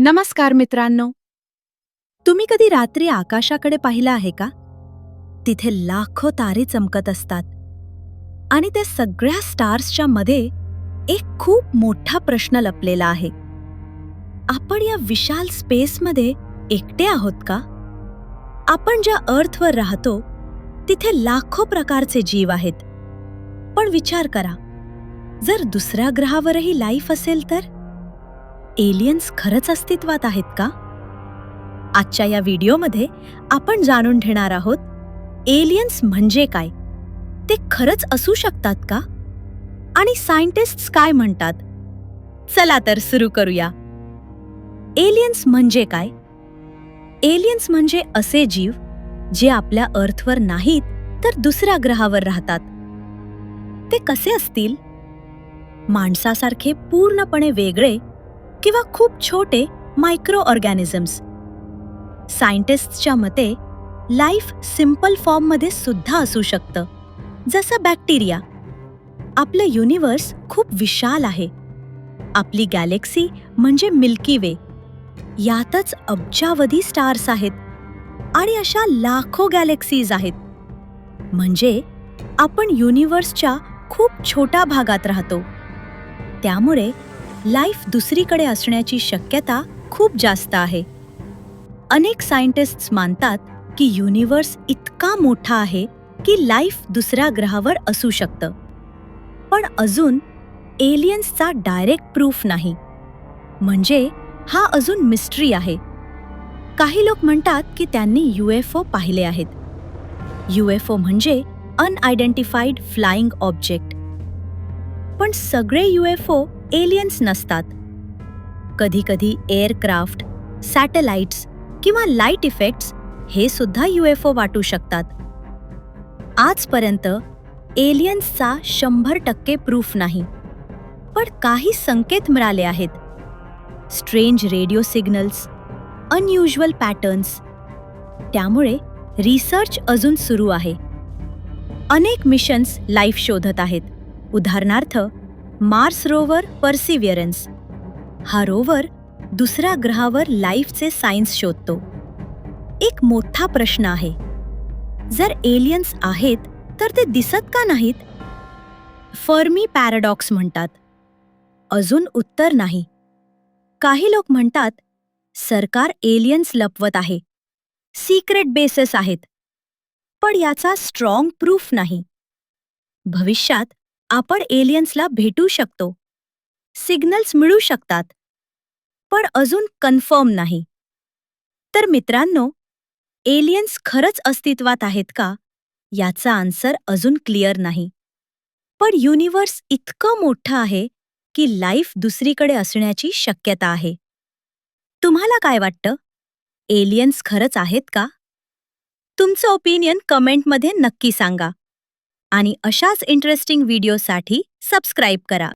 नमस्कार मित्रांनो. तुम्ही कधी रात्री आकाशाकडे पाहिलं आहे का? तिथे लाखो तारे चमकत असतात आणि त्या सगळ्या स्टार्सच्या मध्ये एक खूप मोठा प्रश्न लपलेला आहे. आपण या विशाल स्पेसमध्ये एकटे आहोत का? आपण ज्या अर्थवर राहतो तिथे लाखो प्रकारचे जीव आहेत. पण विचार करा, जर दुसऱ्या ग्रहावरही लाईफ असेल तर? एलियन्स खरंच अस्तित्वात आहेत का? आजच्या या व्हिडिओमध्ये आपण जाणून घेणार आहोत एलियन्स म्हणजे काय, ते खरंच असू शकतात का, आणि सायंटिस्ट्स काय म्हणतात. चला तर सुरू करूया. एलियन्स म्हणजे काय? एलियन्स म्हणजे असे जीव जे आपल्या अर्थवर नाहीत तर दुसऱ्या ग्रहावर राहतात. ते कसे असतील? माणसासारखे पूर्णपणे वेगळे किंवा खूप छोटे मायक्रो ऑर्गॅनिझम्स? सायंटिस्टच्या मते लाईफ सिंपल फॉर्ममध्ये सुद्धा असू शकतं, जसं बॅक्टेरिया. आपलं युनिवर्स खूप विशाल आहे. आपली गॅलेक्सी म्हणजे मिल्की वे. यातच अब्जावधी स्टार्स आहेत आणि अशा लाखो गॅलेक्सीज आहेत. म्हणजे आपण युनिवर्सच्या खूप छोट्या भागात राहतो. त्यामुळे लाईफ दुसरीकडे असण्याची शक्यता खूप जास्त आहे. अनेक सायंटिस्ट्स मानतात की युनिवर्स इतका मोठा आहे की लाईफ दुसऱ्या ग्रहावर असू शकतं. पण अजून एलियन्सचा डायरेक्ट प्रूफ नाही. म्हणजे हा अजून मिस्ट्री आहे. काही लोक म्हणतात की त्यांनी UFO पाहिले आहेत. UFO म्हणजे अनआयडेंटिफाईड फ्लाइंग ऑब्जेक्ट. पण सगळे UFO एलियन्स नसतात. कधी-कधी एअरक्राफ्ट, सॅटेलाइट्स किंवा लाईट इफेक्ट्स हे सुद्धा UFO वाटू शकतात. आजपर्यंत एलियन्सचा 100% प्रूफ नाही, पण काही संकेत मिळाले आहेत. Strange radio signals, unusual patterns. त्यामुळे रिसर्च अजून सुरू आहे. अनेक मिशन्स लाईफ शोधत आहेत. उदाहरणार्थ मार्स रोवर पर्सिव्हिअरन्स. हा रोवर दुसऱ्या ग्रहावर लाईफचे सायन्स शोधतो. एक मोठा प्रश्न आहे, जर एलियन्स आहेत तर ते दिसत का नाहीत? फर्मी पॅराडॉक्स म्हणतात. अजून उत्तर नाही. काही लोक म्हणतात सरकार एलियन्स लपवत आहे, सिक्रेट बेसेस आहेत. पण याचा स्ट्रॉंग प्रूफ नाही. भविष्यात आपण एलियन्सला भेटू शकतो. सिग्नल्स मिळू शकतात, पण अजून कन्फर्म नाही. तर मित्रांनो, एलियन्स खरंच अस्तित्वात आहेत का, याचा आन्सर अजून क्लिअर नाही. पण युनिवर्स इतकं मोठं आहे की लाईफ दुसरीकडे असण्याची शक्यता आहे. तुम्हाला काय वाटतं? एलियन्स खरंच आहेत का? तुमचं ओपिनियन कमेंटमध्ये नक्की सांगा. आणि अशाच इंटरेस्टिंग व्हिडिओसाठी सबस्क्राईब करा.